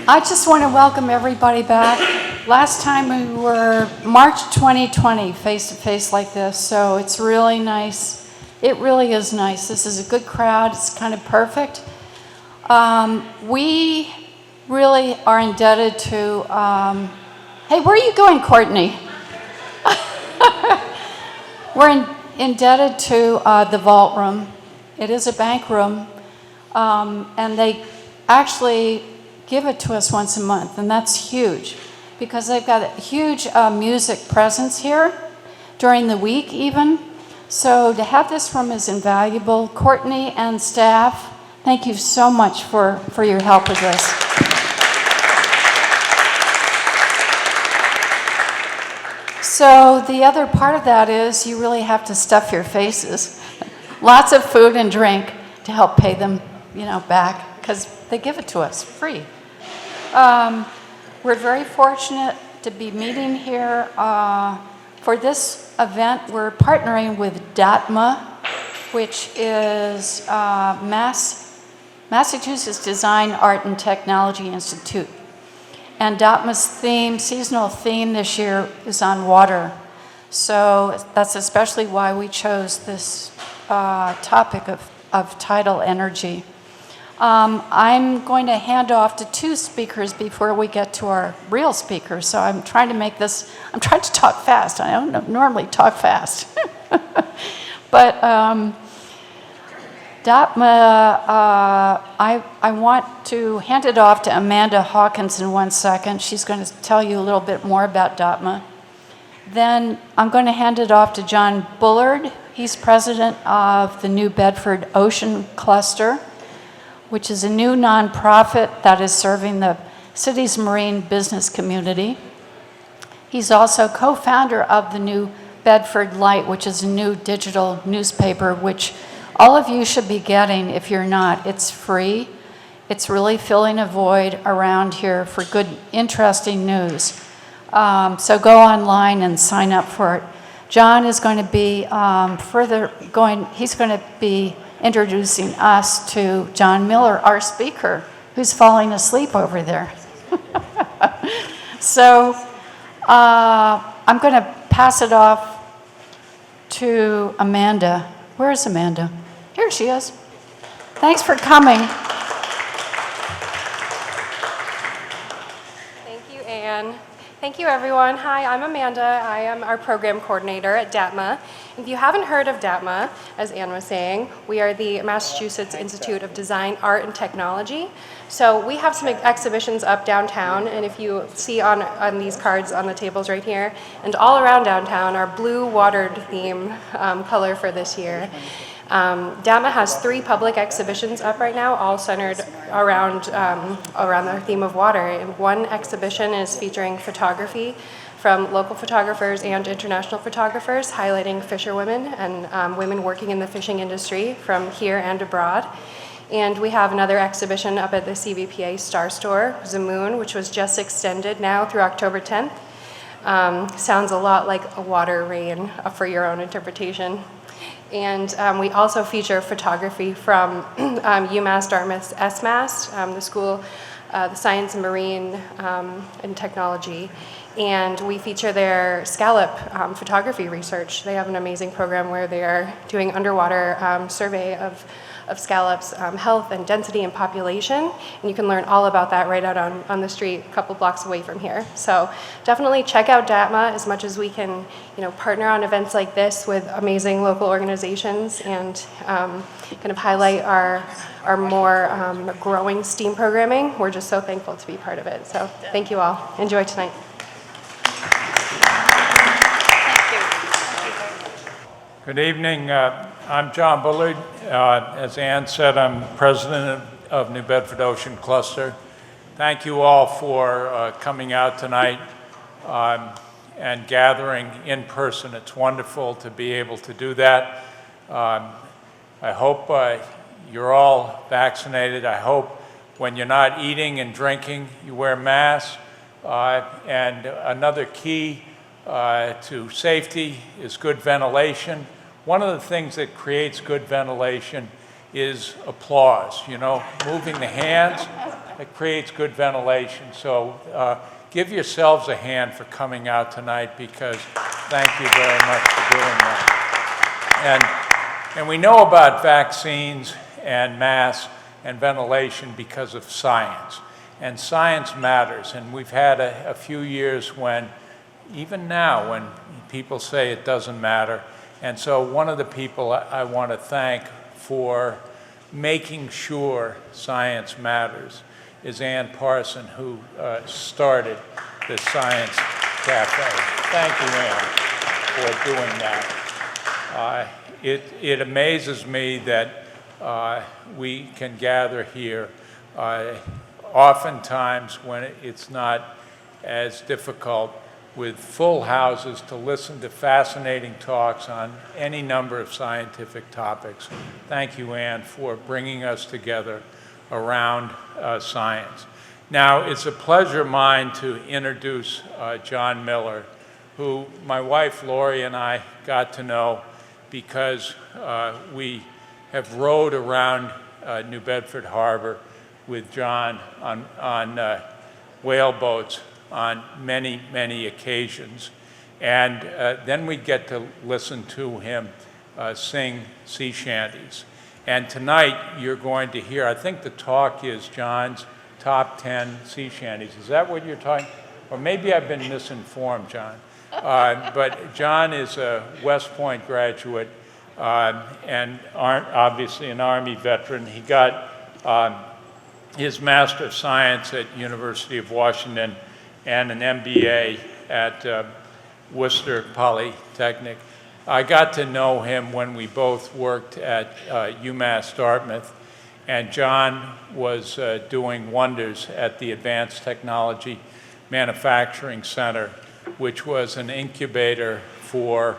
I just want to welcome everybody back. Last time we were March 2020, face-to-face like this, so it's really nice. It really is nice. This is a good crowd. It's kind of perfect. We really are indebted to, hey, where are you going, Courtney? We're indebted to the vault room. It is a bank room, and they actually give it to us once a month, and that's huge because they've got a huge music presence here during the week even. So to have this room is invaluable. Courtney and staff, thank you so much for your help with this. So the other part of that is you really have to stuff your faces. Lots of food and drink to help pay them, back, because they give it to us free. We're very fortunate to be meeting here. For this event, we're partnering with DATMA, which is Massachusetts Design, Art, and Technology Institute. And DATMA's seasonal theme this year is on water. So that's especially why we chose this topic of tidal energy. I'm going to hand off to two speakers before we get to our real speakers. So I'm trying to talk fast. I don't normally talk fast. But DATMA, I want to hand it off to Amanda Hawkins in 1 second. She's going to tell you a little bit more about DATMA. Then I'm going to hand it off to John Bullard. He's president of the New Bedford Ocean Cluster, which is a new nonprofit that is serving the city's marine business community. He's also co-founder of the New Bedford Light, which is a new digital newspaper, which all of you should be getting if you're not. It's free. It's really filling a void around here for good, interesting news. So go online and sign up for it. John is going to be he's going to be introducing us to John Miller, our speaker, who's falling asleep over there. So I'm going to pass it off to Amanda. Where's Amanda? Here she is. Thanks for coming. Thank you, Anne. Thank you, everyone. Hi, I'm Amanda. I am our program coordinator at DATMA. If you haven't heard of DATMA, as Anne was saying, we are the Massachusetts Institute of Design, Art, and Technology. So we have some exhibitions up downtown, and if you see on these cards on the tables right here, and all around downtown, our blue watered theme color for this year. DATMA has 3 public exhibitions up right now, all centered around the theme of water. And one exhibition is featuring photography from local photographers and international photographers, highlighting fisherwomen and women working in the fishing industry from here and abroad. And we have another exhibition up at the CVPA Star Store, Zamoon, which was just extended now through October 10th. Sounds a lot like a water rain for your own interpretation. And we also feature photography from UMass Dartmouth's SMAST, the school, the Science and Marine and Technology. And we feature their scallop photography research. They have an amazing program where they are doing underwater survey of scallops' health and density and population. And you can learn all about that right out on the street a couple blocks away from here. So definitely check out DATMA as much as we can, partner on events like this with amazing local organizations and kind of highlight our more growing STEAM programming. We're just so thankful to be part of it. So thank you all. Enjoy tonight. Good evening. I'm John Bullard. As Ann said, I'm president of New Bedford Ocean Cluster. Thank you all for coming out tonight and gathering in person. It's wonderful to be able to do that. I hope you're all vaccinated. I hope when you're not eating and drinking, you wear masks. And another key to safety is good ventilation. One of the things that creates good ventilation is applause, moving the hands. it creates good ventilation. So give yourselves a hand for coming out tonight, because thank you very much for doing that. And we know about vaccines and masks and ventilation because of science. And science matters. And we've had a few years when, even now, when people say it doesn't matter. And so one of the people I want to thank for making sure science matters is Ann Parson, who started the Science Cafe. Thank you, Ann, for doing that. It amazes me that we can gather here oftentimes when it's not as difficult, with full houses, to listen to fascinating talks on any number of scientific topics. Thank you, Ann, for bringing us together around science. Now, it's a pleasure of mine to introduce John Miller, who my wife Lori and I got to know because we have rowed around New Bedford Harbor with John on whaleboats on many, many occasions. And then we get to listen to him sing sea shanties. And tonight you're going to hear, I think the talk is John's top 10 sea shanties. Is that what you're talking? Or maybe I've been misinformed, John. But John is a West Point graduate and obviously an Army veteran. He got his Master of Science at University of Washington and an MBA at Worcester Polytechnic. I got to know him when we both worked at UMass Dartmouth, and John was doing wonders at the Advanced Technology Manufacturing Center, which was an incubator for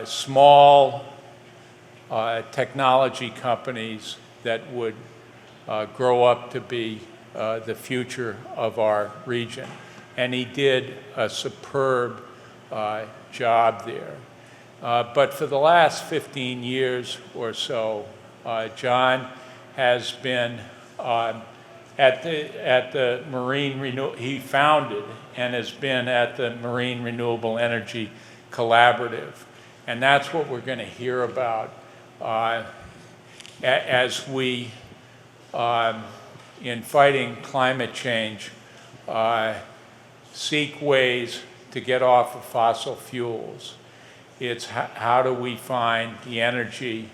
small technology companies that would grow up to be the future of our region. And he did a superb job there. But for the last 15 years or so, John has been at the Marine Renewable, he founded and has been at the Marine Renewable Energy Collaborative. And that's what we're going to hear about as we, in fighting climate change, seek ways to get off of fossil fuels. It's how do we find the energy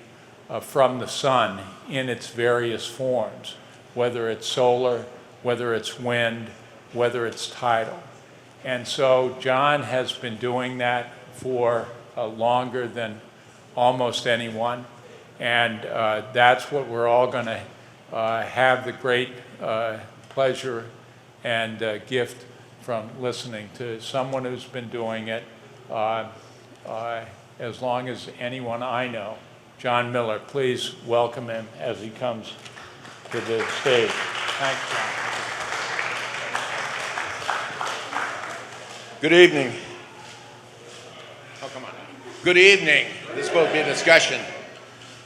from the sun in its various forms, whether it's solar, whether it's wind, whether it's tidal. And so John has been doing that for longer than almost anyone. And that's what we're all going to have the great pleasure and gift from listening to someone who's been doing it as long as anyone I know. John Miller, please welcome him as he comes to the stage. Thanks, John. Good evening. Oh, come on. Good evening. This is supposed to be a discussion.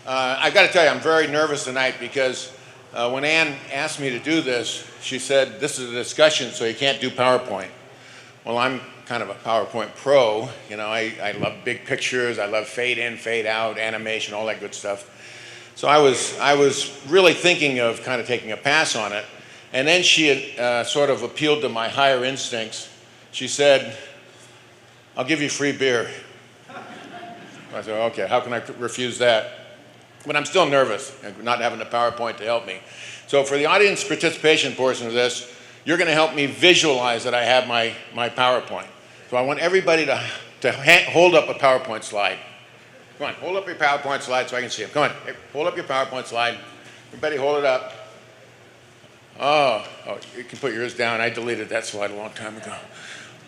I've got to tell you, I'm very nervous tonight because when Ann asked me to do this, she said, this is a discussion, so you can't do PowerPoint. Well, I'm kind of a PowerPoint pro. You know, I love big pictures. I love fade in, fade out, animation, all that good stuff. So I was really thinking of kind of taking a pass on it. And then she had sort of appealed to my higher instincts. She said, I'll give you free beer. I said, okay, how can I refuse that? But I'm still nervous, not having the PowerPoint to help me. So for the audience participation portion of this, you're going to help me visualize that I have my PowerPoint. So I want everybody to hold up a PowerPoint slide. Come on, hold up your PowerPoint slide so I can see it. Come on, hold up your PowerPoint slide. Everybody hold it up. Oh, you can put yours down. I deleted that slide a long time ago.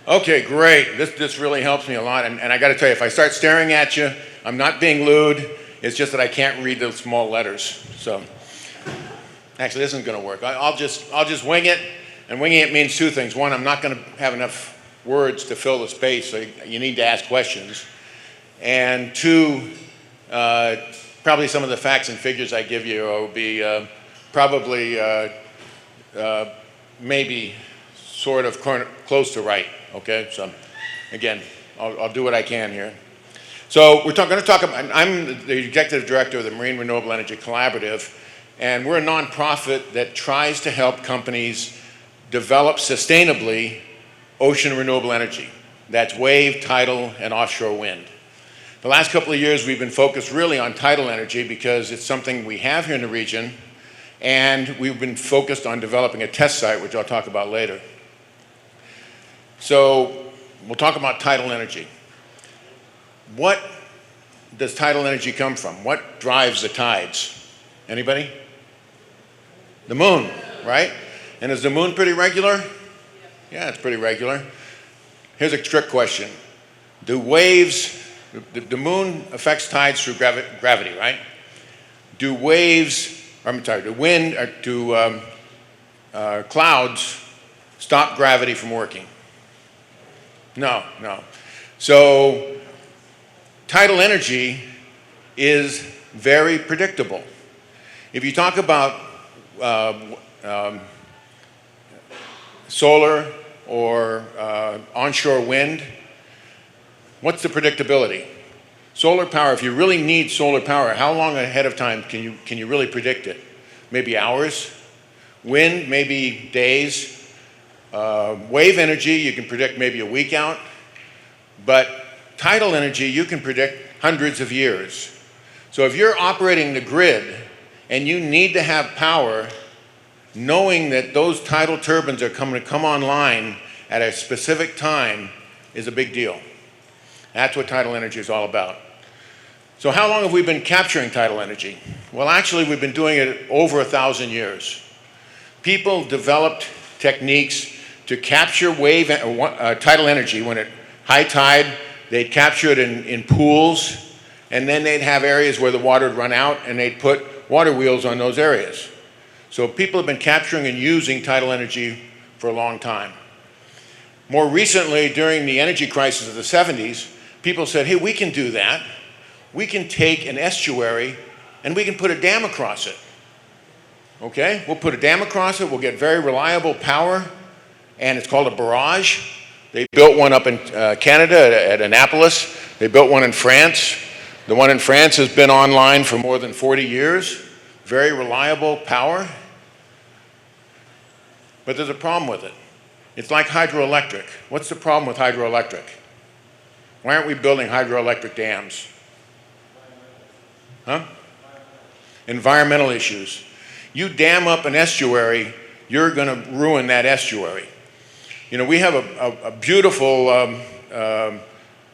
Okay, great. This really helps me a lot. And I got to tell you, if I start staring at you, I'm not being lewd. It's just that I can't read the small letters. So actually, this isn't going to work. I'll just wing it. And winging it means two things. One, I'm not going to have enough words to fill the space, so you need to ask questions. And two, probably some of the facts and figures I give you will be probably maybe sort of close to right, okay? So again, I'll do what I can here. So we're going to talk about, I'm the executive director of the Marine Renewable Energy Collaborative, and we're a nonprofit that tries to help companies develop sustainably ocean renewable energy. That's wave, tidal, and offshore wind. The last couple of years we've been focused really on tidal energy because it's something we have here in the region, and we've been focused on developing a test site, which I'll talk about later. So we'll talk about tidal energy. What does tidal energy come from? What drives the tides? Anybody? The moon, right? And is the moon pretty regular? Yeah, it's pretty regular. Here's a trick question. Do waves, the moon affects tides through gravity, right? Do waves, I'm sorry, do wind, or do clouds stop gravity from working? No, no. So tidal energy is very predictable. If you talk about solar or onshore wind, what's the predictability? Solar power, if you really need solar power, how long ahead of time can you really predict it? Maybe hours? Wind, maybe days. Wave energy, you can predict maybe a week out. But tidal energy, you can predict hundreds of years. So if you're operating the grid and you need to have power, knowing that those tidal turbines are going to come online at a specific time is a big deal. That's what tidal energy is all about. So how long have we been capturing tidal energy? Well, actually, we've been doing it over 1,000 years. People developed techniques to capture tidal energy. When at high tide, they'd capture it in pools, and then they'd have areas where the water would run out, and they'd put water wheels on those areas. So people have been capturing and using tidal energy for a long time. More recently, during the energy crisis of the 70s, people said, hey, we can do that. We can take an estuary and we can put a dam across it. Okay? We'll put a dam across it, we'll get very reliable power, and it's called a barrage. They built one up in Canada at Annapolis. They built one in France. The one in France has been online for more than 40 years. Very reliable power. But there's a problem with it. It's like hydroelectric. What's the problem with hydroelectric? Why aren't we building hydroelectric dams? Huh? Environmental issues. You dam up an estuary, you're going to ruin that estuary. You know, we have a beautiful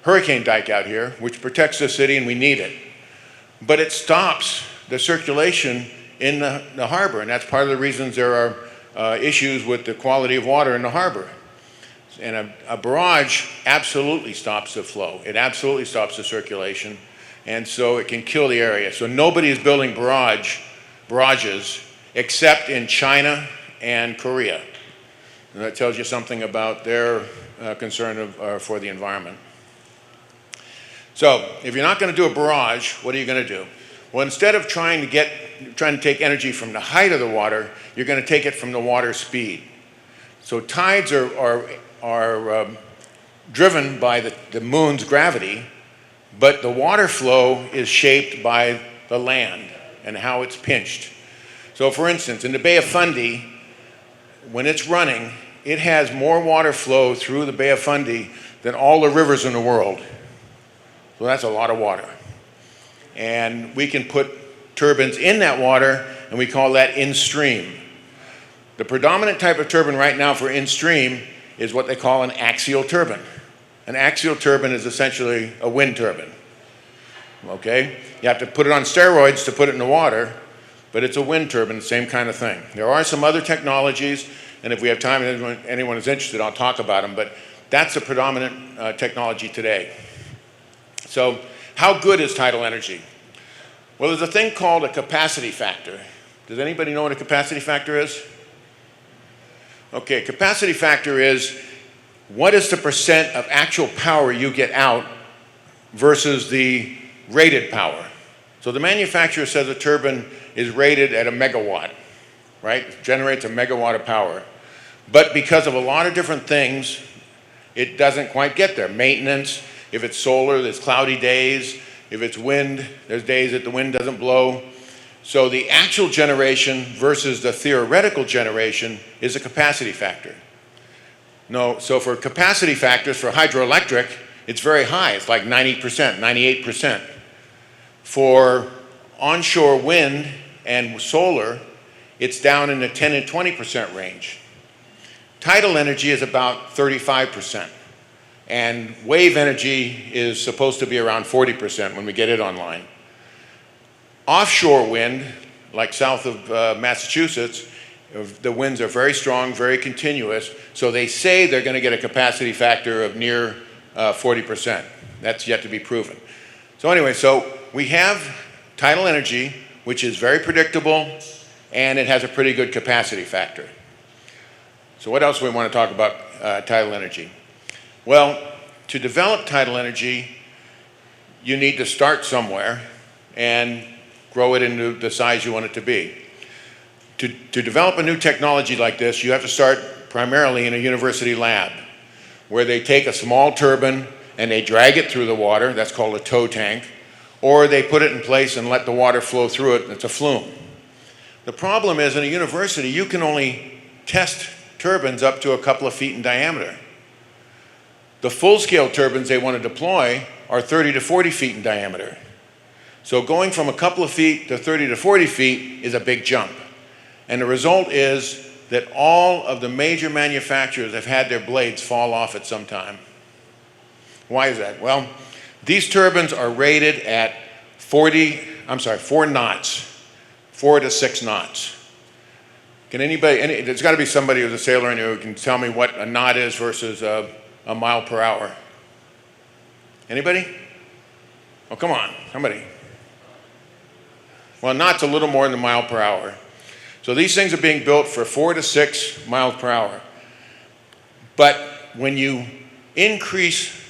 hurricane dike out here, which protects the city, and we need it. But it stops the circulation in the harbor, and that's part of the reasons there are issues with the quality of water in the harbor. And a barrage absolutely stops the flow. It absolutely stops the circulation, and so it can kill the area. So nobody is building barrages except in China and Korea. And that tells you something about their concern for the environment. So if you're not going to do a barrage, what are you going to do? Well, instead of trying to take energy from the height of the water, you're going to take it from the water speed. So tides are driven by the moon's gravity, but the water flow is shaped by the land and how it's pinched. So for instance, in the Bay of Fundy, when it's running, it has more water flow through the Bay of Fundy than all the rivers in the world. So that's a lot of water. And we can put turbines in that water, and we call that in-stream. The predominant type of turbine right now for in-stream is what they call an axial turbine. An axial turbine is essentially a wind turbine. Okay? You have to put it on steroids to put it in the water, but it's a wind turbine, same kind of thing. There are some other technologies, and if we have time and anyone is interested, I'll talk about them, but that's the predominant technology today. So how good is tidal energy? Well, there's a thing called a capacity factor. Does anybody know what a capacity factor is? Okay, capacity factor is what is the percent of actual power you get out versus the rated power. So the manufacturer says a turbine is rated at a megawatt. right? It generates a megawatt of power. But because of a lot of different things, it doesn't quite get there. Maintenance, if it's solar, there's cloudy days. If it's wind, there's days that the wind doesn't blow. So the actual generation versus the theoretical generation is a capacity factor. No, so for capacity factors for hydroelectric, it's very high. It's like 90%, 98%. For onshore wind and solar, it's down in the 10 and 20% range. Tidal energy is about 35%. And wave energy is supposed to be around 40% when we get it online. Offshore wind, like south of Massachusetts, the winds are very strong, very continuous, so they say they're going to get a capacity factor of near 40%. That's yet to be proven. So anyway, so we have tidal energy, which is very predictable, and it has a pretty good capacity factor. So what else do we want to talk about tidal energy? Well, to develop tidal energy, you need to start somewhere and grow it into the size you want it to be. To develop a new technology like this, you have to start primarily in a university lab, where they take a small turbine and they drag it through the water. That's called a tow tank. Or they put it in place and let the water flow through it. It's a flume. The problem is, in a university, you can only test turbines up to a couple of feet in diameter. The full-scale turbines they want to deploy are 30 to 40 feet in diameter. So going from a couple of feet to 30 to 40 feet is a big jump. And the result is that all of the major manufacturers have had their blades fall off at some time. Why is that? Well, these turbines are rated at 4 knots, 4 to 6 knots. Can anybody, there's got to be somebody who's a sailor in here who can tell me what a knot is versus a mile per hour. Anybody? Oh, come on, somebody. Well, a knot's a little more than a mile per hour. So these things are being built for 4 to 6 miles per hour. But when you increase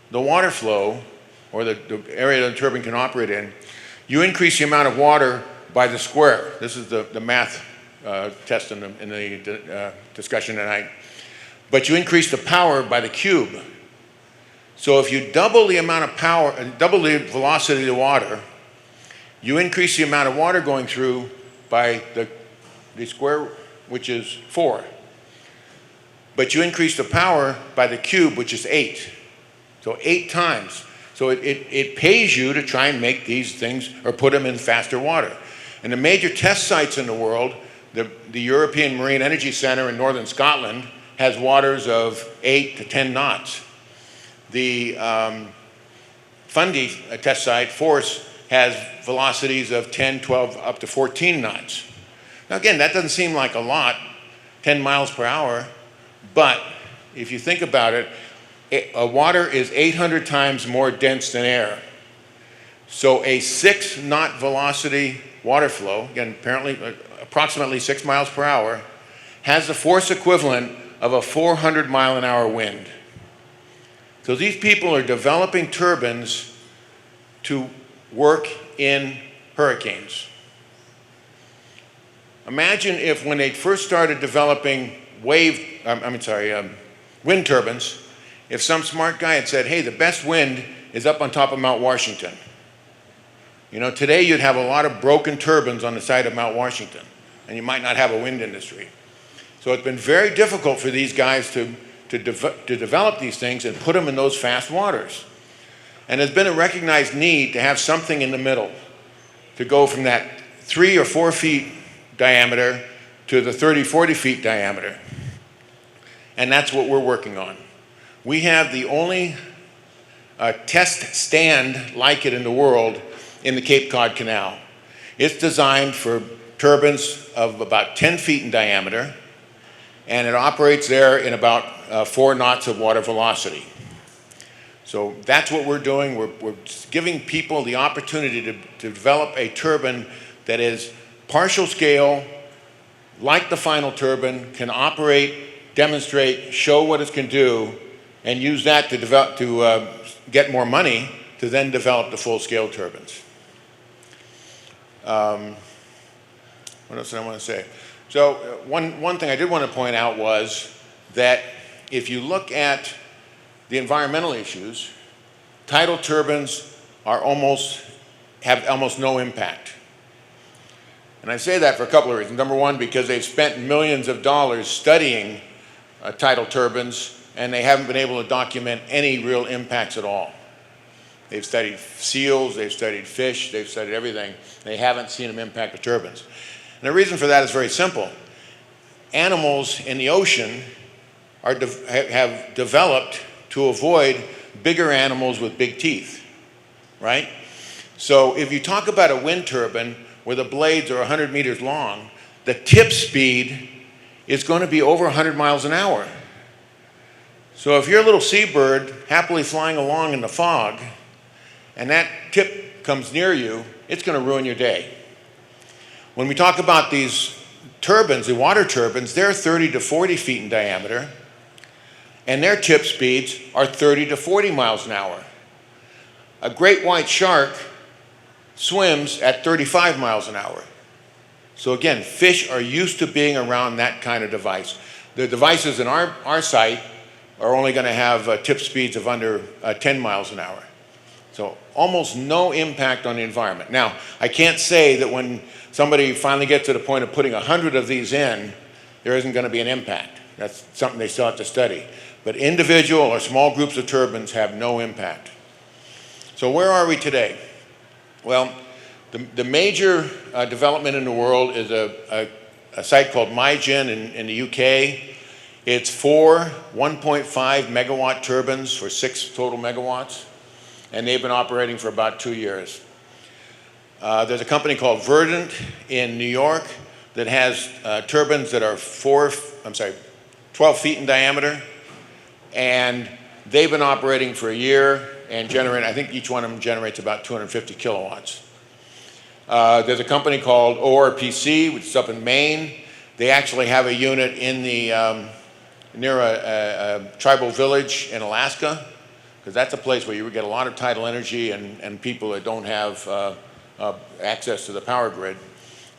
the water flow, or the area the turbine can operate in, you increase the amount of water by the square. This is the math test in the discussion tonight. But you increase the power by the cube. So if you double the amount of power, double the velocity of the water, you increase the amount of water going through by the square, which is 4. But you increase the power by the cube, which is 8. So 8 times. So it pays you to try and make these things or put them in faster water. And the major test sites in the world, the European Marine Energy Center in northern Scotland has waters of 8 to 10 knots. The Fundy test site, Force, has velocities of 10, 12, up to 14 knots. Now again, that doesn't seem like a lot, 10 miles per hour, but if you think about it, water is 800 times more dense than air. So a 6 knot velocity water flow, again, approximately 6 miles per hour, has the force equivalent of a 400 mile an hour wind. So these people are developing turbines to work in hurricanes. Imagine if when they first started developing wind turbines, if some smart guy had said, hey, the best wind is up on top of Mount Washington. You know, today you'd have a lot of broken turbines on the side of Mount Washington, and you might not have a wind industry. So it's been very difficult for these guys to develop these things and put them in those fast waters. And there's been a recognized need to have something in the middle, to go from that 3 or 4 feet diameter to the 30, 40 feet diameter. And that's what we're working on. We have the only test stand like it in the world in the Cape Cod Canal. It's designed for turbines of about 10 feet in diameter, and it operates there in about 4 knots of water velocity. So that's what we're doing. We're giving people the opportunity to develop a turbine that is partial scale, like the final turbine, can operate, demonstrate, show what it can do, and use that to get more money to then develop the full-scale turbines. What else did I want to say? So one thing I did want to point out was that if you look at the environmental issues, tidal turbines have almost no impact. And I say that for a couple of reasons. Number one, because they've spent millions of dollars studying tidal turbines, and they haven't been able to document any real impacts at all. They've studied seals, they've studied fish, they've studied everything. They haven't seen them impact the turbines. And the reason for that is very simple. Animals in the ocean have developed to avoid bigger animals with big teeth, right? So if you talk about a wind turbine where the blades are 100 meters long, the tip speed is going to be over 100 miles an hour. So if you're a little seabird happily flying along in the fog, and that tip comes near you, it's going to ruin your day. When we talk about these turbines, the water turbines, they're 30 to 40 feet in diameter, and their tip speeds are 30 to 40 miles an hour. A great white shark swims at 35 miles an hour. So again, fish are used to being around that kind of device. The devices in our site are only going to have tip speeds of under 10 miles an hour. So almost no impact on the environment. Now, I can't say that when somebody finally gets to the point of putting 100 of these in, there isn't going to be an impact. That's something they still have to study. But individual or small groups of turbines have no impact. So where are we today? Well, the major development in the world is a site called MyGen in the UK. It's 4 1.5 megawatt turbines for 6 total megawatts, and they've been operating for about 2 years. There's a company called Verdant in New York that has turbines that are 12 feet in diameter, and they've been operating for a year and generate, I think each one of them generates about 250 kilowatts. There's a company called ORPC, which is up in Maine. They actually have a unit in the, near a tribal village in Alaska, because that's a place where you would get a lot of tidal energy and people that don't have access to the power grid,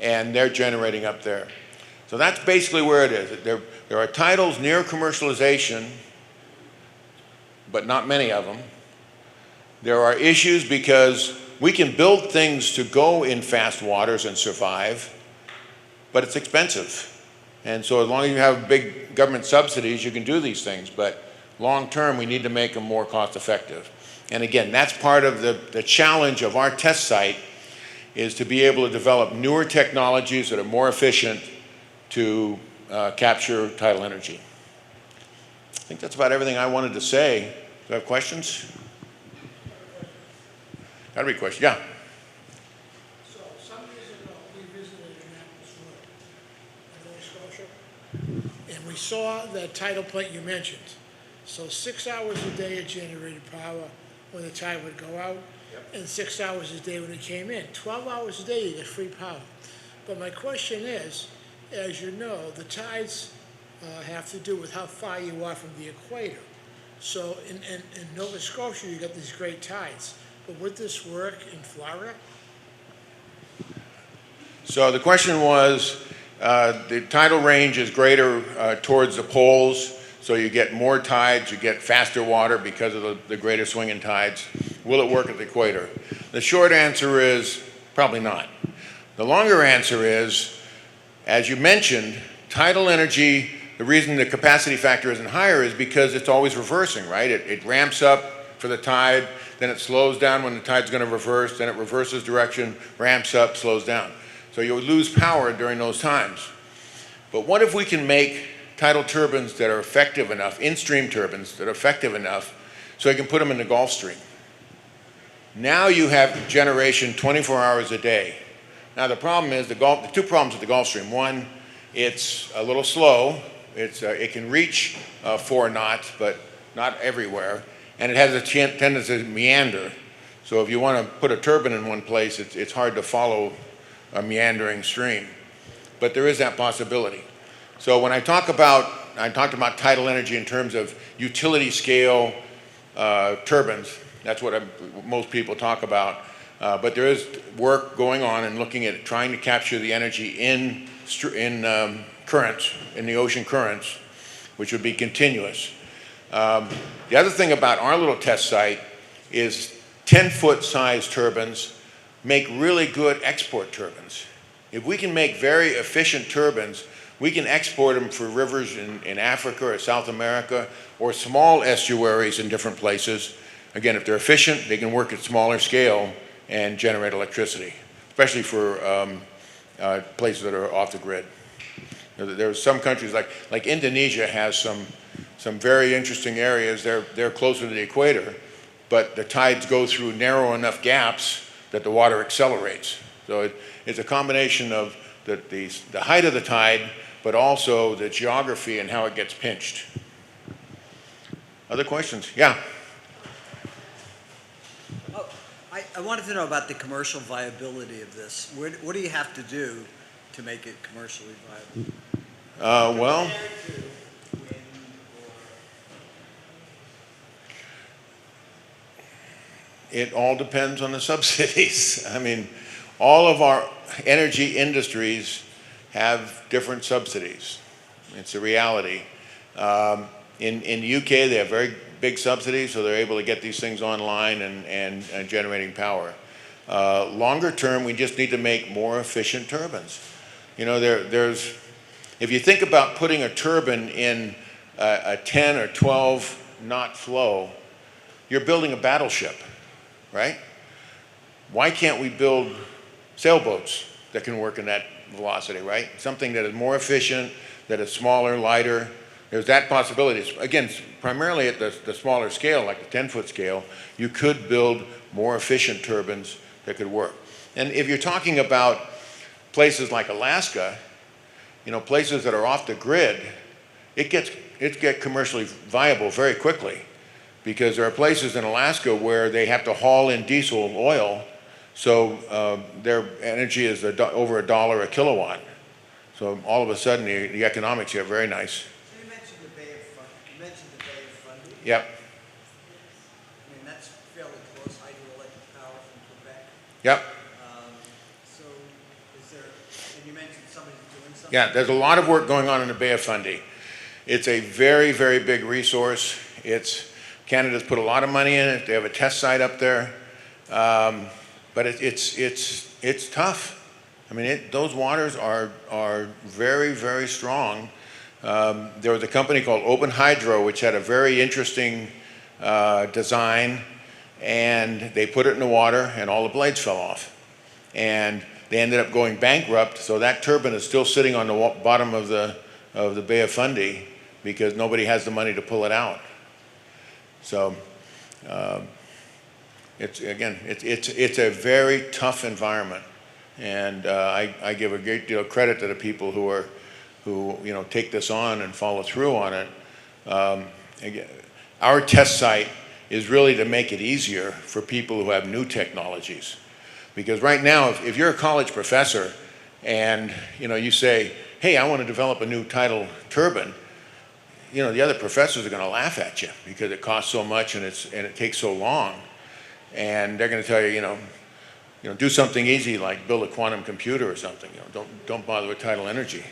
and they're generating up there. So that's basically where it is. There are tidals near commercialization, but not many of them. There are issues because we can build things to go in fast waters and survive, but it's expensive. And so as long as you have big government subsidies, you can do these things, but long term, we need to make them more cost effective. And again, that's part of the challenge of our test site, is to be able to develop newer technologies that are more efficient to capture tidal energy. I think that's about everything I wanted to say. Do you have questions? Got to be a question. Yeah. So some years ago, we visited Annapolis, Nova Scotia, and we saw that tidal plant you mentioned. So 6 hours a day it generated power when the tide would go out, and 6 hours a day when it came in. 12 hours a day you get free power. But my question is, as you know, the tides have to do with how far you are from the equator. So in Nova Scotia, you got these great tides. But would this work in Florida? So the question was, the tidal range is greater towards the poles, so you get more tides, you get faster water because of the greater swing in tides. Will it work at the equator? The short answer is probably not. The longer answer is, as you mentioned, tidal energy, the reason the capacity factor isn't higher is because it's always reversing, right? It ramps up for the tide, then it slows down when the tide's going to reverse, then it reverses direction, ramps up, slows down. So you'll lose power during those times. But what if we can make tidal turbines that are effective enough, in-stream turbines that are effective enough, so you can put them in the Gulf Stream? Now you have generation 24 hours a day. Now the problem is, the two problems with the Gulf Stream. One, it's a little slow. It can reach 4 knots, but not everywhere. And it has a tendency to meander. So if you want to put a turbine in one place, it's hard to follow a meandering stream. But there is that possibility. So when I talked about tidal energy in terms of utility scale turbines, that's what most people talk about. But there is work going on and looking at trying to capture the energy in currents, in the ocean currents, which would be continuous. The other thing about our little test site is 10-foot size turbines make really good export turbines. If we can make very efficient turbines, we can export them for rivers in Africa or South America or small estuaries in different places. Again, if they're efficient, they can work at smaller scale and generate electricity, especially for places that are off the grid. There are some countries like Indonesia has some very interesting areas. They're closer to the equator, but the tides go through narrow enough gaps that the water accelerates. So it's a combination of the height of the tide, but also the geography and how it gets pinched. Other questions? Yeah. Oh, I wanted to know about the commercial viability of this. What do you have to do to make it commercially viable? Well, it all depends on the subsidies. I mean, all of our energy industries have different subsidies. It's a reality. In the UK, they have very big subsidies, so they're able to get these things online and generating power. Longer term, we just need to make more efficient turbines. You know, if you think about putting a turbine in a 10 or 12 knot flow, you're building a battleship, right? Why can't we build sailboats that can work in that velocity, right? Something that is more efficient, that is smaller, lighter. There's that possibility. Again, primarily at the smaller scale, like the 10-foot scale, you could build more efficient turbines that could work. And if you're talking about places like Alaska, you know, places that are off the grid, it gets commercially viable very quickly, because there are places in Alaska where they have to haul in diesel oil, so their energy is over $1 a kilowatt. So all of a sudden, the economics here are very nice. So you mentioned the Bay of Fundy. Yep. I mean, that's fairly close hydroelectric power from Quebec. Yep. So is there, and you mentioned somebody's doing something? Yeah, there's a lot of work going on in the Bay of Fundy. It's a very, very big resource. Canada's put a lot of money in it. They have a test site up there. But it's tough. I mean, those waters are very, very strong. There was a company called Open Hydro, which had a very interesting design, and they put it in the water, and all the blades fell off. And they ended up going bankrupt, so that turbine is still sitting on the bottom of the Bay of Fundy because nobody has the money to pull it out. So it's a very tough environment, and I give a great deal of credit to the people who take this on and follow through on it. Again, our test site is really to make it easier for people who have new technologies, because right now, if you're a college professor and you say, "Hey, I want to develop a new tidal turbine," the other professors are going to laugh at you because it costs so much and it takes so long, and they're going to tell you, do something easy like build a quantum computer or something. Don't bother with tidal energy.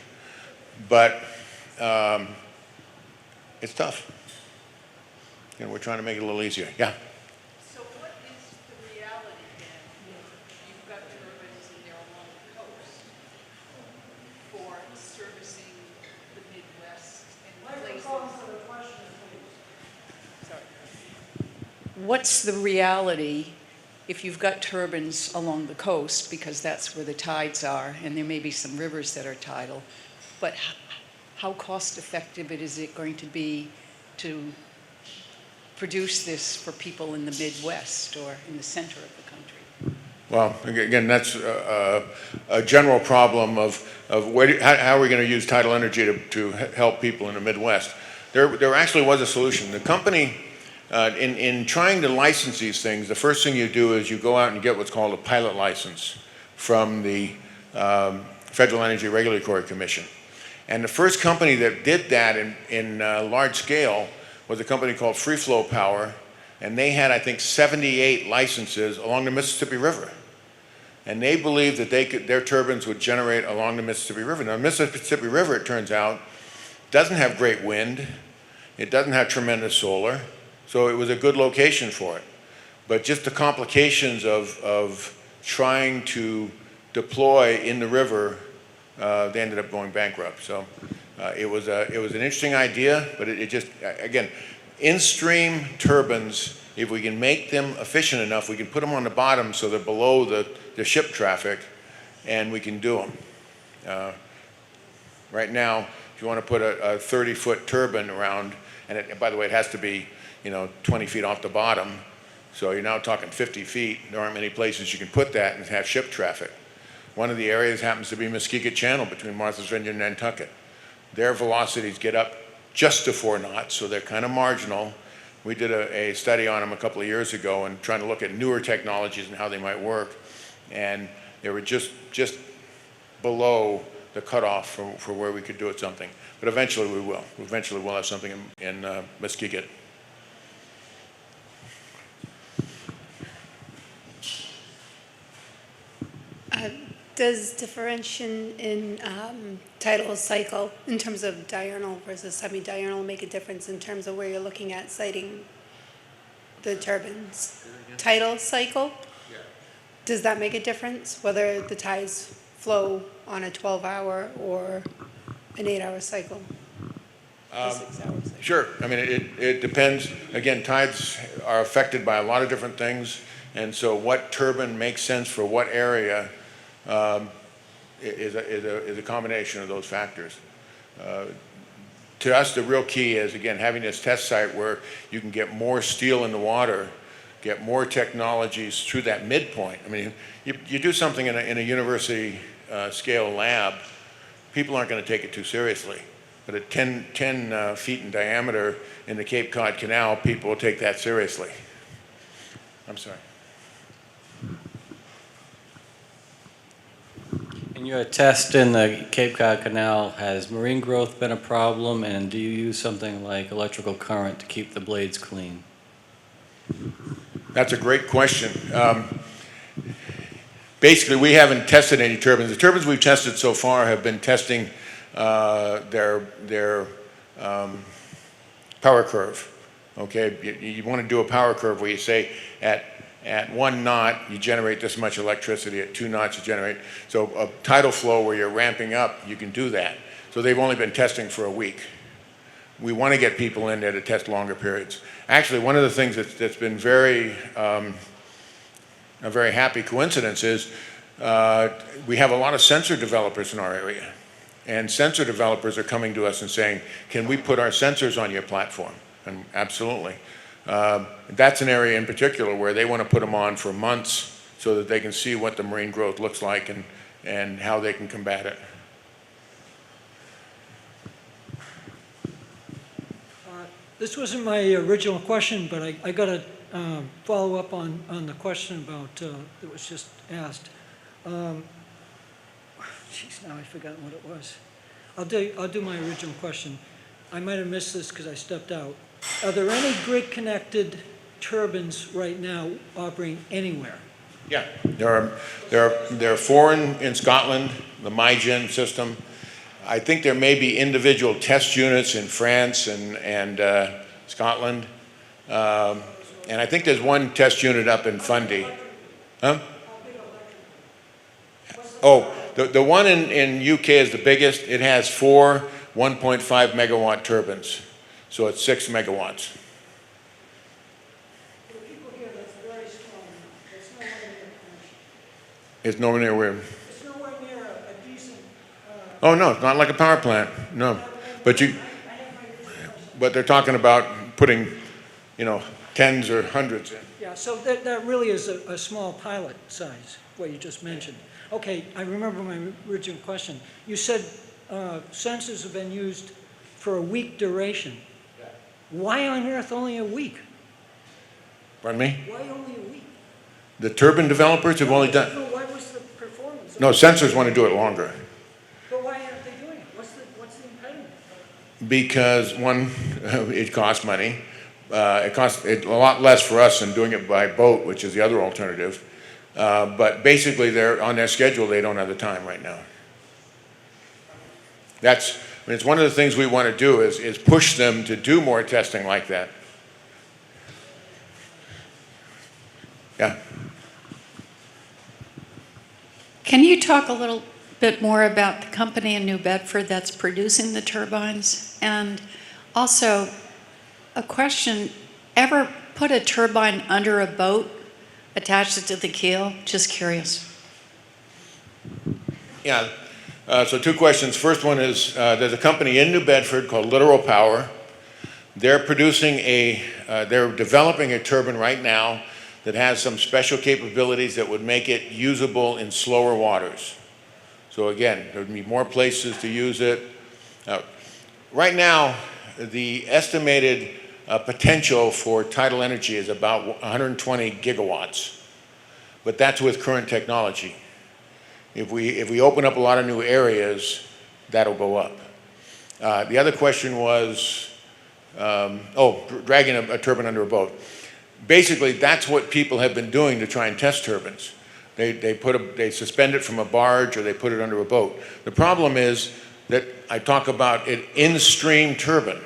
But it's tough. We're trying to make it a little easier. Yeah. So what is the reality then? You've got turbines and they're along the coast for servicing the Midwest and places. What's the reality if you've got turbines along the coast, because that's where the tides are, and there may be some rivers that are tidal, but how cost effective is it going to be to produce this for people in the Midwest or in the center of the country? Well, again, that's a general problem of how are we going to use tidal energy to help people in the Midwest. There actually was a solution. The company, in trying to license these things, the first thing you do is you go out and get what's called a pilot license from the Federal Energy Regulatory Commission. And the first company that did that in large scale was a company called Free Flow Power, and they had, I think, 78 licenses along the Mississippi River. and they believed that their turbines would generate along the Mississippi River. Now, the Mississippi River, it turns out, doesn't have great wind. It doesn't have tremendous solar, so it was a good location for it. But just the complications of trying to deploy in the river, they ended up going bankrupt. So it was an interesting idea, but it just, again, in-stream turbines, if we can make them efficient enough, we can put them on the bottom so they're below the ship traffic, and we can do them. Right now, if you want to put a 30-foot turbine around, and by the way, it has to be 20 feet off the bottom, so you're now talking 50 feet. There aren't many places you can put that and have ship traffic. One of the areas happens to be Muskegon Channel between Martha's Vineyard and Nantucket. Their velocities get up just to 4 knots, so they're kind of marginal. We did a study on them a couple of years ago and trying to look at newer technologies and how they might work, and they were just below the cutoff for where we could do it something. But eventually we will. Eventually we'll have something in Muskegon. Does differentiation in tidal cycle in terms of diurnal versus semi-diurnal make a difference in terms of where you're looking at siting the turbines? Tidal cycle? Yeah. Does that make a difference, whether the tides flow on a 12-hour or an 8-hour cycle? A 6-hour cycle? Sure. I mean, it depends. Again, tides are affected by a lot of different things, and so what turbine makes sense for what area is a combination of those factors. To us, the real key is, again, having this test site where you can get more steel in the water, get more technologies through that midpoint. I mean, you do something in a university scale lab, people aren't going to take it too seriously. But at 10 feet in diameter in the Cape Cod Canal, people will take that seriously. I'm sorry. In your test in the Cape Cod Canal, has marine growth been a problem, and do you use something like electrical current to keep the blades clean? That's a great question. Basically, we haven't tested any turbines. The turbines we've tested so far have been testing their power curve. Okay, you want to do a power curve where you say at 1 knot, you generate this much electricity. At 2 knots, you generate. So a tidal flow where you're ramping up, you can do that. So they've only been testing for a week. We want to get people in there to test longer periods. Actually, one of the things that's been a very happy coincidence is we have a lot of sensor developers in our area. And sensor developers are coming to us and saying, can we put our sensors on your platform? And absolutely. That's an area in particular where they want to put them on for months so that they can see what the marine growth looks like and how they can combat it. This wasn't my original question, but I got to follow up on the question about that was just asked. Geez, now I've forgotten what it was. I'll do my original question. I might have missed this because I stepped out. Are there any grid-connected turbines right now operating anywhere? Yeah, there are 4 in Scotland, the MyGen system. I think there may be individual test units in France and Scotland. And I think there's 1 test unit up in Fundy. Huh? Oh, the one in UK is the biggest. It has 4 1.5 megawatt turbines. So it's 6 megawatts. It's nowhere near where? It's nowhere near a decent... Oh, no, it's not like a power plant, no. But they're talking about putting, tens or hundreds in. Yeah, so that really is a small pilot size, what you just mentioned. Okay, I remember my original question. You said sensors have been used for a week duration. Why on earth only a week? Pardon me? Why only a week? The turbine developers have only done... Why was the performance... No, sensors want to do it longer. But why aren't they doing it? What's the impediment? Because, one, it costs money. It costs a lot less for us than doing it by boat, which is the other alternative. But basically, they're on their schedule. They don't have the time right now. It's one of the things we want to do is push them to do more testing like that. Yeah. Can you talk a little bit more about the company in New Bedford that's producing the turbines? And also, a question, ever put a turbine under a boat, attached it to the keel? Just curious. Yeah. So 2 questions. First one is, there's a company in New Bedford called Literal Power. They're they're developing a turbine right now that has some special capabilities that would make it usable in slower waters. So again, there would be more places to use it. Right now, the estimated potential for tidal energy is about 120 gigawatts, but that's with current technology. If we open up a lot of new areas, that'll go up. The other question was, dragging a turbine under a boat. Basically, that's what people have been doing to try and test turbines. They suspend it from a barge or they put it under a boat. The problem is that I talk about an in-stream turbine.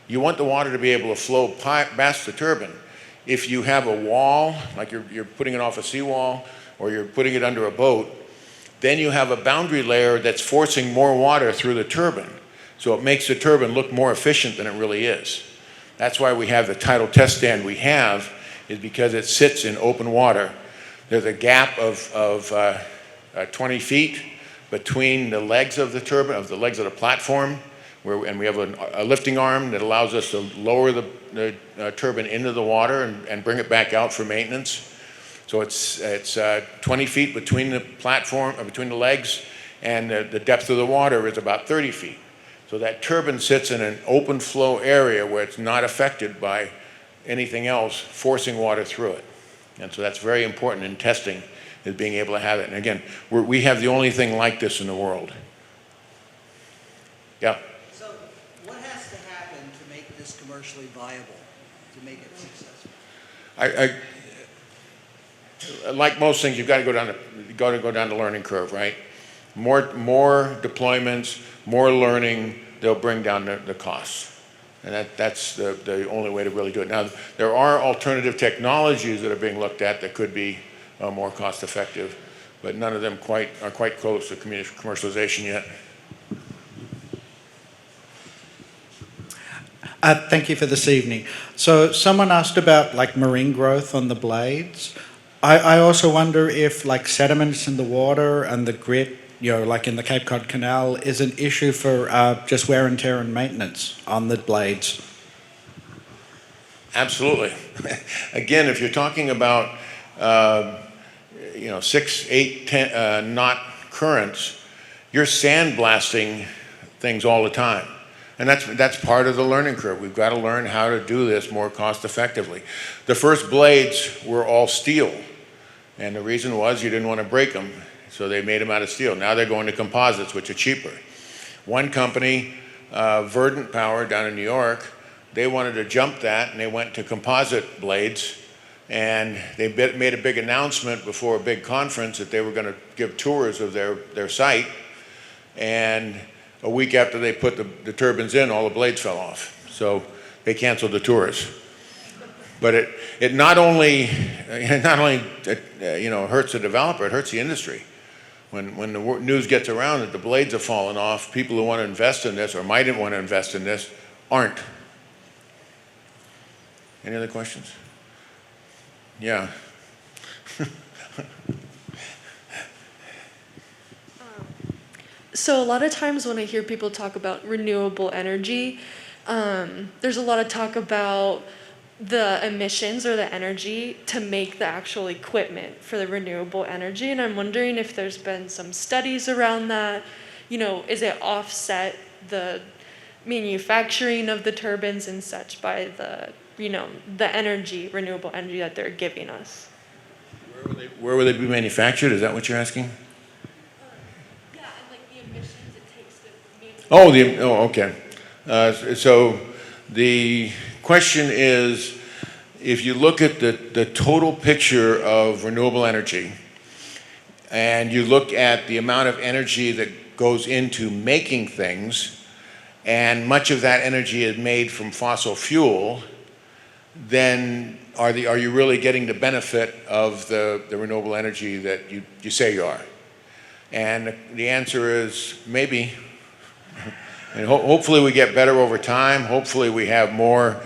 You want the water to be able to flow past the turbine. If you have a wall, like you're putting it off a seawall or you're putting it under a boat, then you have a boundary layer that's forcing more water through the turbine. So it makes the turbine look more efficient than it really is. That's why we have the tidal test stand we have, is because it sits in open water. There's a gap of 20 feet between the legs of the turbine, of the legs of the platform, and we have a lifting arm that allows us to lower the turbine into the water and bring it back out for maintenance. So it's 20 feet between the platform, between the legs, and the depth of the water is about 30 feet. So that turbine sits in an open flow area where it's not affected by anything else forcing water through it. And so that's very important in testing, is being able to have it. And again, we have the only thing like this in the world. Yeah. So what has to happen to make this commercially viable, to make it successful? Like most things, you've got to go down the learning curve, right? More deployments, more learning, they'll bring down the costs. And that's the only way to really do it. Now, there are alternative technologies that are being looked at that could be more cost effective, but none of them are quite close to commercialization yet. Thank you for this evening. So someone asked about like marine growth on the blades. I also wonder if like sediments in the water and the grit, like in the Cape Cod Canal, is an issue for just wear and tear and maintenance on the blades. Absolutely. Again, if you're talking about 6, 8, 10 knot currents, you're sandblasting things all the time. And that's part of the learning curve. We've got to learn how to do this more cost effectively. The first blades were all steel, and the reason was you didn't want to break them, so they made them out of steel. Now they're going to composites, which are cheaper. One company, Verdant Power down in New York, they wanted to jump that, and they went to composite blades, and they made a big announcement before a big conference that they were going to give tours of their site, and a week after they put the turbines in, all the blades fell off. So they canceled the tours. But it not only hurts the developer, it hurts the industry. When the news gets around that the blades have fallen off, people who want to invest in this or might want to invest in this aren't. Any other questions? Yeah. So a lot of times when I hear people talk about renewable energy, there's a lot of talk about the emissions or the energy to make the actual equipment for the renewable energy. And I'm wondering if there's been some studies around that. Is it offset the manufacturing of the turbines and such by the energy, renewable energy that they're giving us? Where will they be manufactured? Is that what you're asking? Yeah, and like the emissions it takes to manufacture. Okay. So the question is, if you look at the total picture of renewable energy, and you look at the amount of energy that goes into making things, and much of that energy is made from fossil fuel, then are you really getting the benefit of the renewable energy that you say you are? And the answer is maybe. And hopefully we get better over time. Hopefully we have more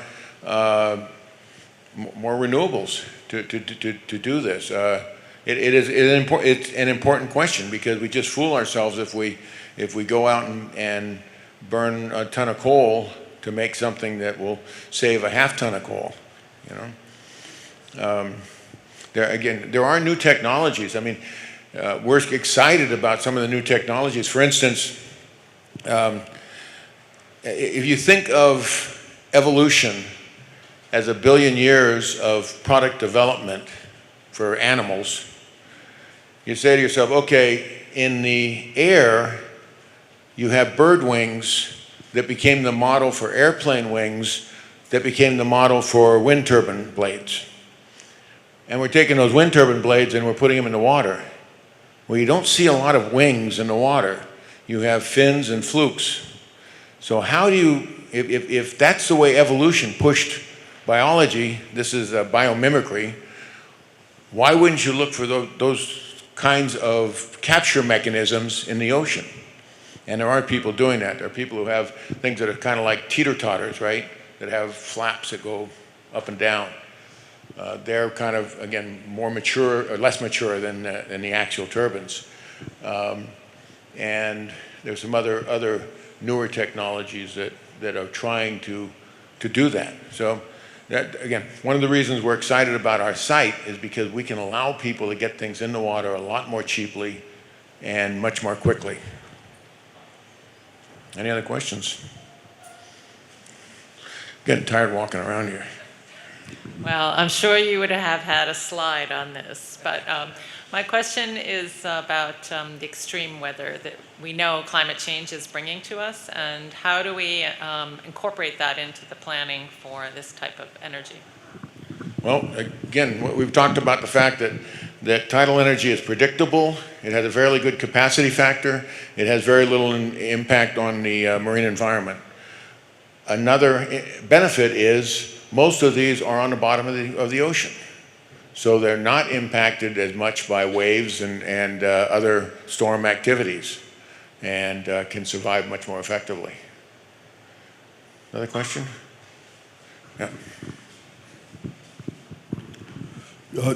renewables to do this. It's an important question, because we just fool ourselves if we go out and burn a ton of coal to make something that will save a half ton of coal. You know, there are new technologies. I mean, we're excited about some of the new technologies. For instance, if you think of evolution as 1 billion years of product development for animals, you say to yourself, okay, in the air, you have bird wings that became the model for airplane wings, that became the model for wind turbine blades. And we're taking those wind turbine blades and we're putting them in the water. Well, you don't see a lot of wings in the water. You have fins and flukes. So how do you, if that's the way evolution pushed biology, this is biomimicry, why wouldn't you look for those kinds of capture mechanisms in the ocean? And there are people doing that. There are people who have things that are kind of like teeter-totters, right? That have flaps that go up and down. They're kind of, again, more mature, or less mature than the axial turbines. And there's some other newer technologies that are trying to do that. So that, again, one of the reasons we're excited about our site is because we can allow people to get things in the water a lot more cheaply and much more quickly. Any other questions? Getting tired walking around here. Well, I'm sure you would have had a slide on this, but my question is about the extreme weather that we know climate change is bringing to us, and how do we incorporate that into the planning for this type of energy? Well, again, we've talked about the fact that tidal energy is predictable. It has a fairly good capacity factor. It has very little impact on the marine environment. Another benefit is most of these are on the bottom of the ocean. So they're not impacted as much by waves and other storm activities, and can survive much more effectively. Another question? Yeah.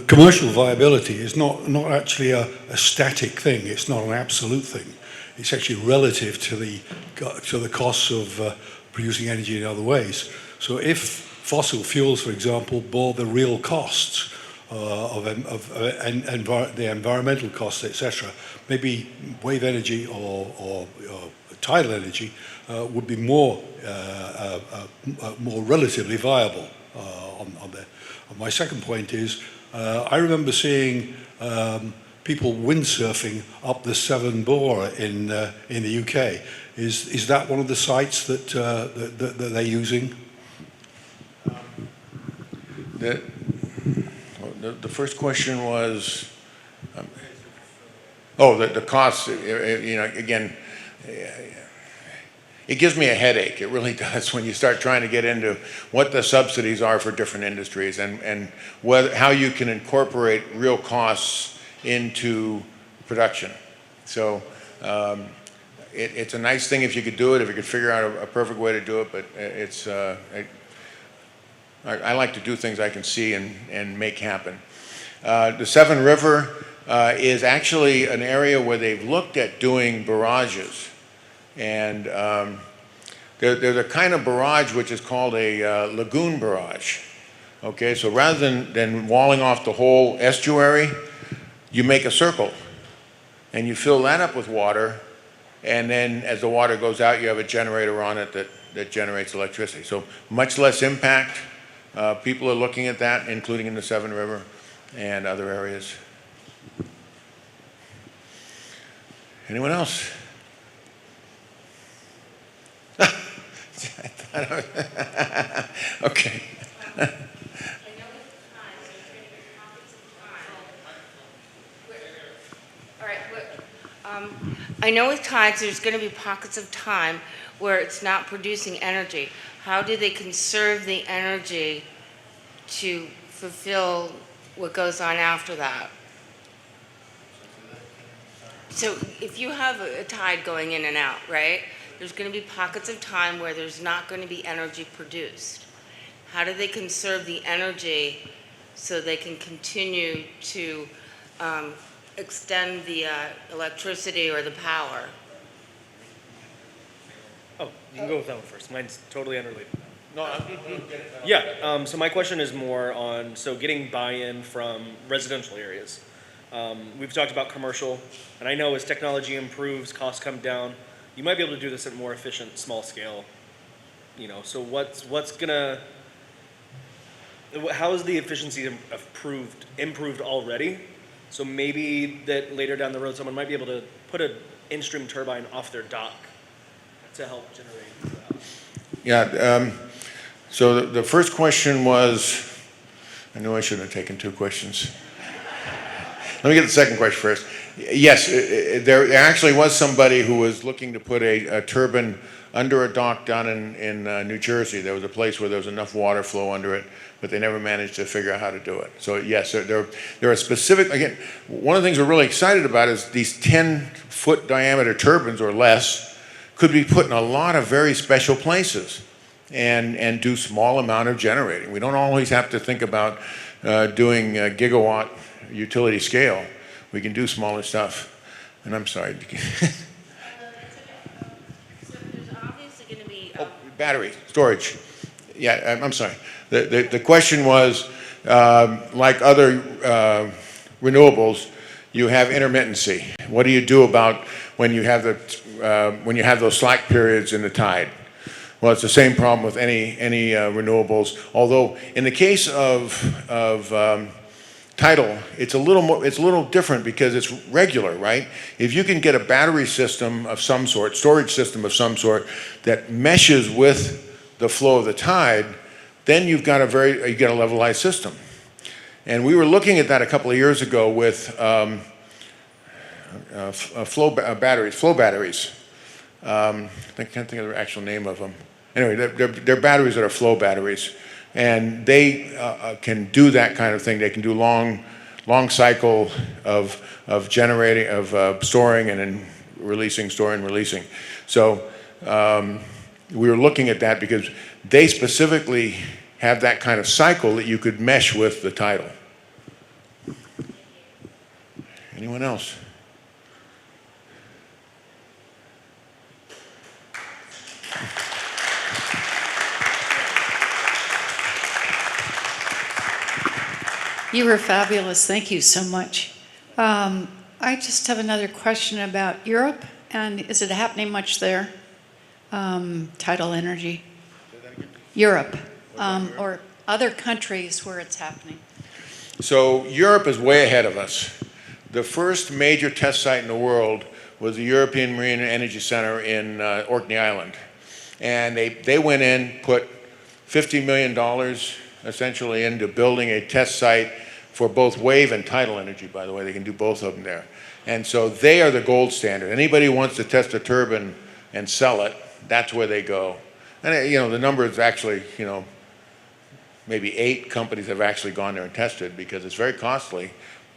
Commercial viability is not actually a static thing. It's not an absolute thing. It's actually relative to the costs of producing energy in other ways. So if fossil fuels, for example, bore the real costs of the environmental costs, etc., maybe wave energy or tidal energy would be more relatively viable on there. And my second point is, I remember seeing people windsurfing up the Severn Bore in the UK. Is that one of the sites that they're using? The first question was, the costs. You know, again, it gives me a headache. It really does when you start trying to get into what the subsidies are for different industries and how you can incorporate real costs into production. So it's a nice thing if you could do it, if you could figure out a perfect way to do it, but it's I like to do things I can see and make happen. The Severn River is actually an area where they've looked at doing barrages. And there's a kind of barrage which is called a lagoon barrage. Okay, so rather than walling off the whole estuary, you make a circle. And you fill that up with water, and then as the water goes out, you have a generator on it that generates electricity. So much less impact. People are looking at that, including in the Severn River and other areas. Anyone else? Okay. know with tides, there's going to be pockets of time where it's not producing energy. How do they conserve the energy to fulfill what goes on after that? So if you have a tide going in and out, right, there's going to be pockets of time where there's not going to be energy produced. How do they conserve the energy so they can continue to extend the electricity or the power? Oh, you can go with that one first. Mine's totally unrelated. No, Yeah, so my question is more on, so getting buy-in from residential areas. We've talked about commercial, and I know as technology improves, costs come down, you might be able to do this at more efficient, small scale, you know, so how is the efficiency improved already? So maybe that later down the road, someone might be able to put an in-stream turbine off their dock to help generate. Yeah, so the first question was, I knew I shouldn't have taken two questions. Let me get the second question first. Yes, there actually was somebody who was looking to put a turbine under a dock down in New Jersey. There was a place where there was enough water flow under it, but they never managed to figure out how to do it. So yes, there are specific, again, one of the things we're really excited about is these 10-foot diameter turbines or less could be put in a lot of very special places and do small amount of generating. We don't always have to think about doing gigawatt utility scale. We can do smaller stuff. And I'm sorry. Battery storage. Yeah, I'm sorry. The question was, like other renewables, you have intermittency. What do you do about when you have those slack periods in the tide? Well, it's the same problem with any renewables. Although in the case of Tidal, it's a little different because it's regular, right? If you can get a battery system of some sort, storage system of some sort that meshes with the flow of the tide, then you've got a levelized system. And we were looking at that a couple of years ago with flow batteries. I can't think of the actual name of them. Anyway, they're batteries that are flow batteries. And they can do that kind of thing. They can do long cycle of generating, of storing and then releasing, storing, releasing. So we were looking at that because they specifically have that kind of cycle that you could mesh with the tidal. Anyone else? You were fabulous. Thank you so much. I just have another question about Europe, and is it happening much there? Tidal energy. Europe, or other countries where it's happening. So Europe is way ahead of us. The first major test site in the world was the European Marine and Energy Center in Orkney Island. And they went in, put $50 million essentially into building a test site for both wave and tidal energy, by the way. They can do both of them there. And so they are the gold standard. Anybody who wants to test a turbine and sell it, that's where they go. And the number is actually, maybe 8 companies have actually gone there and tested because it's very costly,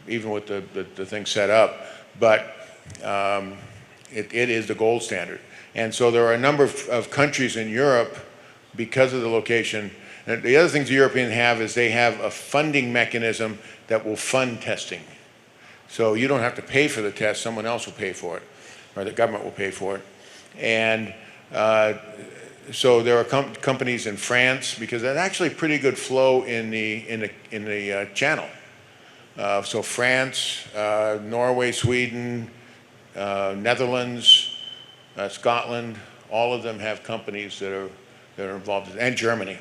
even with the thing set up. But it is the gold standard. And so there are a number of countries in Europe, because of the location. And the other things the Europeans have is they have a funding mechanism that will fund testing. So you don't have to pay for the test, someone else will pay for it, or the government will pay for it. And so there are companies in France, because there's actually pretty good flow in the channel. So France, Norway, Sweden, Netherlands, Scotland, all of them have companies that are involved, and Germany.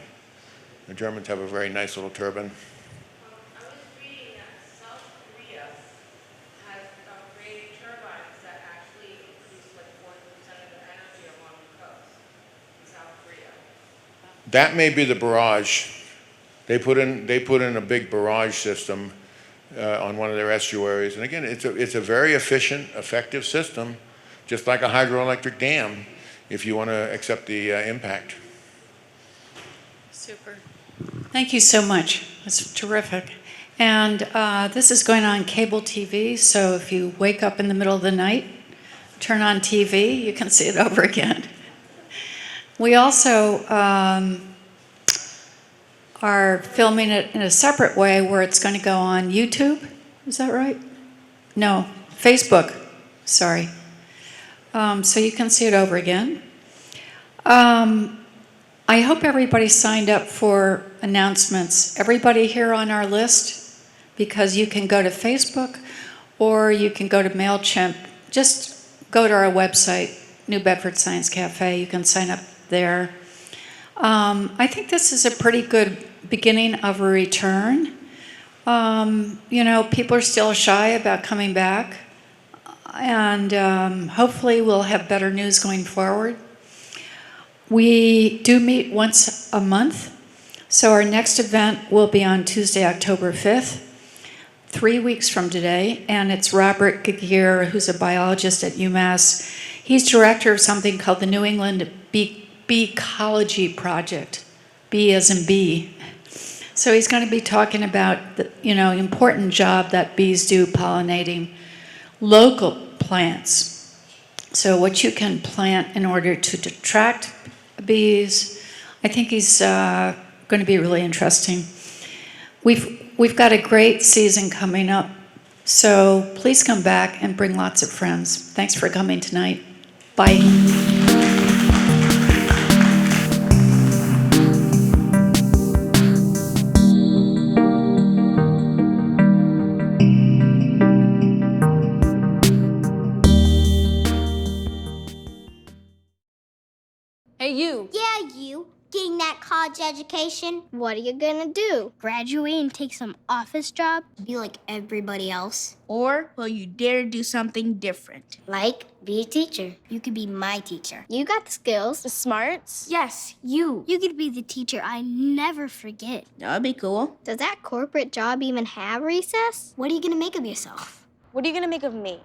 The Germans have a very nice little turbine. I was reading that South Korea has created turbines that actually increase like 40% of the energy along the coast in South Korea. That may be the barrage. They put in a big barrage system on one of their estuaries, and again, it's a very efficient, effective system just like a hydroelectric dam, if you want to accept the impact. Super. Thank you so much. That's terrific. And this is going on cable TV, so if you wake up in the middle of the night, turn on TV, you can see it over again. We also are filming it in a separate way where it's going to go on YouTube. Is that right? No, Facebook. Sorry. So you can see it over again. I hope everybody signed up for announcements. Everybody here on our list, because you can go to Facebook or you can go to MailChimp. Just go to our website, New Bedford Science Cafe. You can sign up there. I think this is a pretty good beginning of a return. You know, people are still shy about coming back, and hopefully we'll have better news going forward. We do meet once a month, so our next event will be on Tuesday, October 5th, 3 weeks from today, and it's Robert Gagir, who's a biologist at UMass. He's director of something called the New England Beecology Project, B as in bee. So he's going to be talking about the important job that bees do pollinating local plants. So what you can plant in order to attract bees. I think he's going to be really interesting. We've got a great season coming up, so please come back and bring lots of friends. Thanks for coming tonight. Bye. Hey, you. Yeah, you. Getting that college education, what are you gonna do? Graduate and take some office job? Be like everybody else? Or will you dare do something different? Like, be a teacher. You could be my teacher. You got the skills. The smarts? Yes, you. You could be the teacher I never forget. That'd be cool. Does that corporate job even have recess? What are you gonna make of yourself? What are you gonna make of me?